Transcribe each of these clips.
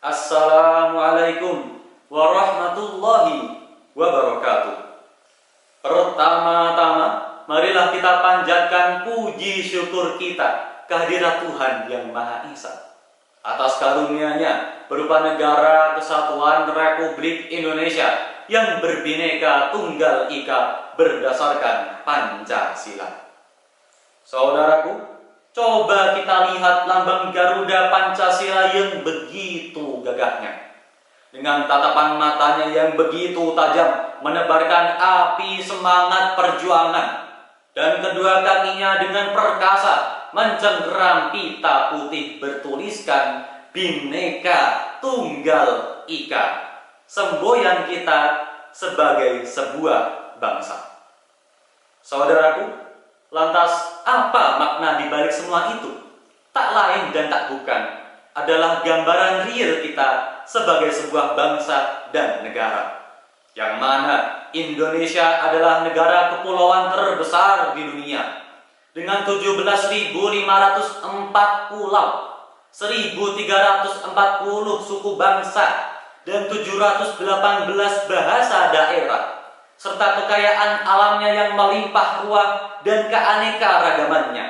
Assalamualaikum warahmatullahi wabarakatuh. Pertama-tama, marilah kita panjatkan puji syukur kita kehadirat Tuhan yang Maha Esa atas karunia-Nya berupa negara kesatuan Republik Indonesia yang berbineka tunggal ika berdasarkan Pancasila. Saudaraku, coba kita lihat lambang Garuda Pancasila yang begitu gagahnya. Dengan tatapan matanya yang begitu tajam menebarkan api semangat perjuangan, dan kedua kakinya dengan perkasa mencengkeram pita putih bertuliskan Bhinneka Tunggal Ika, semboyan kita sebagai sebuah bangsa. Saudaraku, lantas apa makna dibalik semua itu? Tak lain dan tak bukan adalah gambaran real kita sebagai sebuah bangsa dan negara, yang mana Indonesia adalah negara kepulauan terbesar di dunia dengan 17.504 pulau, 1.340 suku bangsa, dan 718 bahasa daerah, serta kekayaan alamnya yang melimpah ruah dan keanekaragamannya.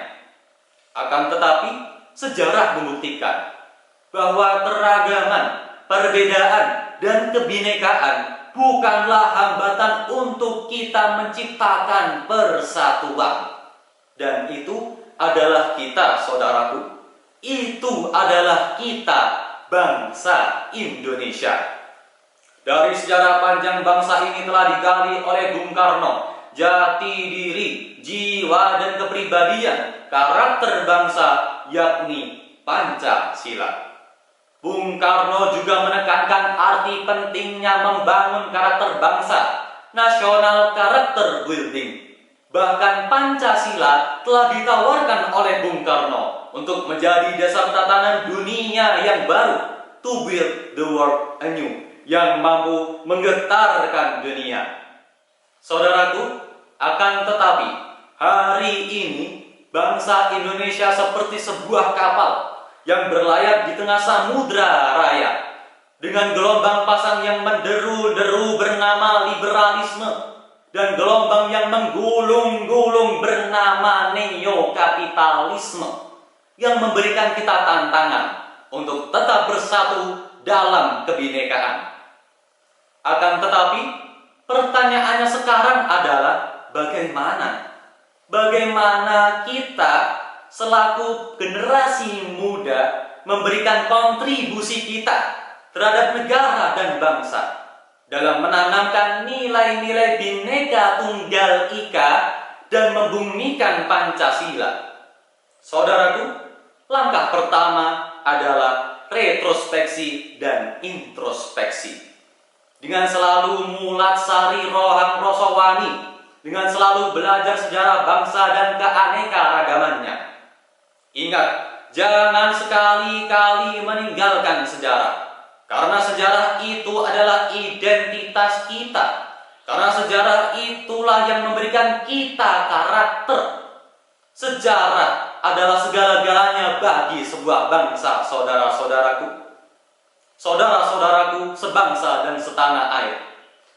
Akan tetapi, sejarah membuktikan bahwa keragaman, perbedaan, dan kebinekaan bukanlah hambatan untuk kita menciptakan persatuan. Dan itu adalah kita, saudaraku. Itu adalah kita, bangsa Indonesia. Dari sejarah panjang bangsa ini telah digali oleh Bung Karno, jati diri, jiwa dan kepribadian, karakter bangsa, yakni Pancasila. Bung Karno juga menekankan arti pentingnya membangun karakter bangsa, national character building. Bahkan Pancasila telah ditawarkan oleh Bung Karno untuk menjadi dasar tatanan dunia yang baru, to build the world anew, yang mampu menggetarkan dunia. Saudaraku, akan tetapi hari ini bangsa Indonesia seperti sebuah kapal yang berlayar di tengah samudra raya dengan gelombang pasang yang menderu-deru bernama liberalisme dan gelombang yang menggulung-gulung bernama neokapitalisme, yang memberikan kita tantangan untuk tetap bersatu dalam kebinekaan. Akan tetapi, pertanyaannya sekarang adalah bagaimana kita selaku generasi muda memberikan kontribusi kita terhadap negara dan bangsa dalam menanamkan nilai-nilai Bhinneka Tunggal Ika dan membumikan Pancasila. Saudaraku, langkah pertama adalah retrospeksi dan introspeksi. Dengan selalu mulat sari rohang rosowani, dengan selalu belajar sejarah bangsa dan keanekaragamannya. Ingat, jangan sekali-kali meninggalkan sejarah, karena sejarah itu adalah identitas kita, karena sejarah itulah yang memberikan kita karakter. Sejarah adalah segala-galanya bagi sebuah bangsa, saudara-saudaraku. Saudara-saudaraku sebangsa dan setanah air,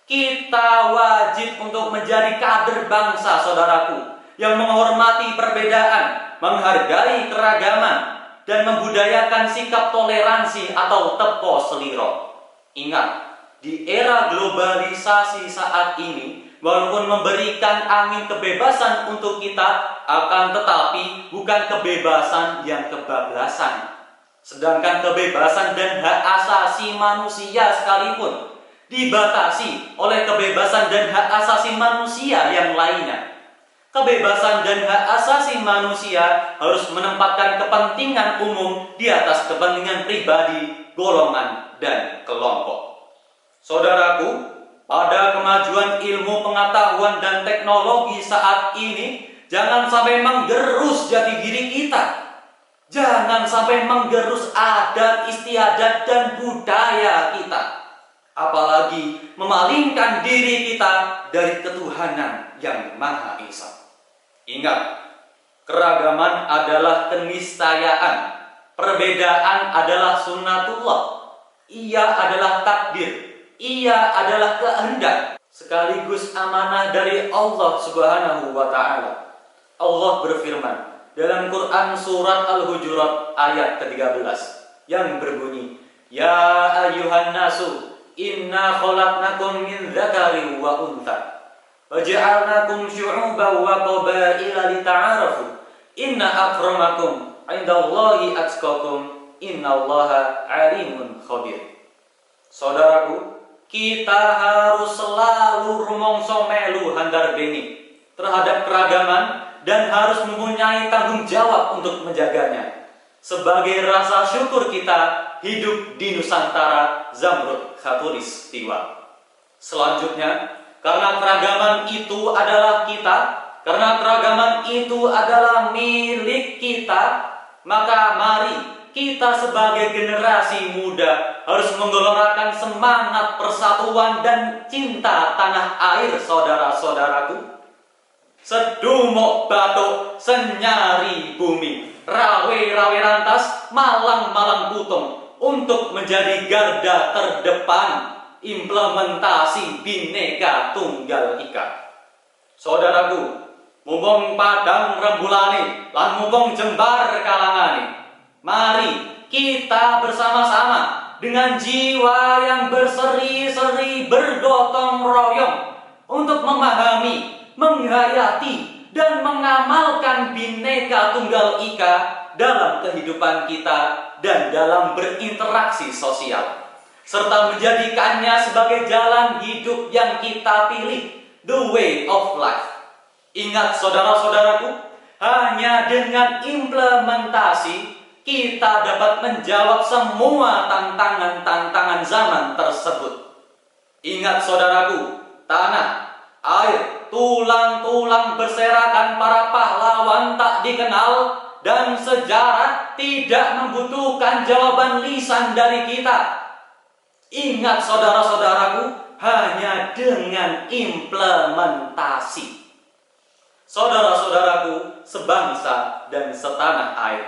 kita wajib untuk menjadi kader bangsa, saudaraku, yang menghormati perbedaan, menghargai keragaman, dan membudayakan sikap toleransi atau tepo seliro. Ingat, di era globalisasi saat ini, walaupun memberikan angin kebebasan untuk kita, akan tetapi bukan kebebasan yang kebablasan. Sedangkan kebebasan dan hak asasi manusia sekalipun dibatasi oleh kebebasan dan hak asasi manusia yang lainnya. Kebebasan dan hak asasi manusia harus menempatkan kepentingan umum di atas kepentingan pribadi, golongan, dan kelompok. Saudaraku, pada kemajuan ilmu pengetahuan dan teknologi saat ini, jangan sampai menggerus jati diri kita. Jangan sampai menggerus adat istiadat dan budaya kita. Apalagi memalingkan diri kita dari ketuhanan yang Maha Esa. Ingat, keragaman adalah keniscayaan, perbedaan adalah sunnatullah. ia adalah takdir, ia adalah kehendak, sekaligus amanah dari Allah Subhanahu wa Ta'ala. Allah berfirman dalam Quran surat Al-Hujurat ayat ke-13 yang berbunyi, Ya ayyuhan nasu, inna khalaqnakum min dzakarin wa untha waja'alnakum syu'uban wa qabaila lita'arafu inna akramakum 'indallahi atqakum innallaha 'alimun khabir. Saudaraku, kita harus selalu rumangsa melu handar beni terhadap keragaman dan harus mempunyai tanggung jawab untuk menjaganya. Sebagai rasa syukur kita hidup di Nusantara Zamrud Khatulistiwa. Selanjutnya, karena keragaman itu adalah kita, karena keragaman itu adalah milik kita, maka mari kita sebagai generasi muda harus menggelorakan semangat persatuan dan cinta tanah air, saudara-saudaraku. Sedumok batuk, senyari bumi, rawe-rawe rantas, malang-malang putung untuk menjadi garda terdepan implementasi Bhinneka Tunggal Ika. Saudaraku, mumpung padang rembulane lan mumpung jembar kalangane, mari kita bersama-sama dengan jiwa yang berseri-seri bergotong royong untuk memahami, menghayati, dan mengamalkan Bhinneka Tunggal Ika dalam kehidupan kita dan dalam berinteraksi sosial, serta menjadikannya sebagai jalan hidup yang kita pilih, the way of life. Ingat saudara-saudaraku, hanya dengan implementasi kita dapat menjawab semua tantangan-tantangan zaman tersebut. Ingat saudaraku, tanah, air, tulang-tulang berserakan para pahlawan tak dikenal, dan sejarah tidak membutuhkan jawaban lisan dari kita. Ingat saudara-saudaraku, hanya dengan implementasi. Saudara-saudaraku sebangsa dan setanah air,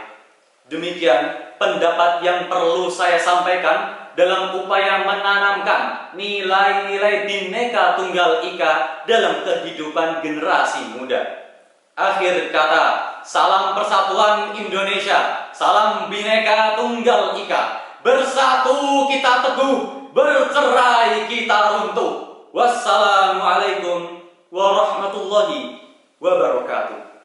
demikian pendapat yang perlu saya sampaikan dalam upaya menanamkan nilai-nilai Bhinneka Tunggal Ika dalam kehidupan generasi muda. Akhir kata, salam persatuan Indonesia, salam Bhinneka Tunggal Ika. Bersatu kita teguh, bercerai kita runtuh. Wassalamualaikum warahmatullahi wabarakatuh.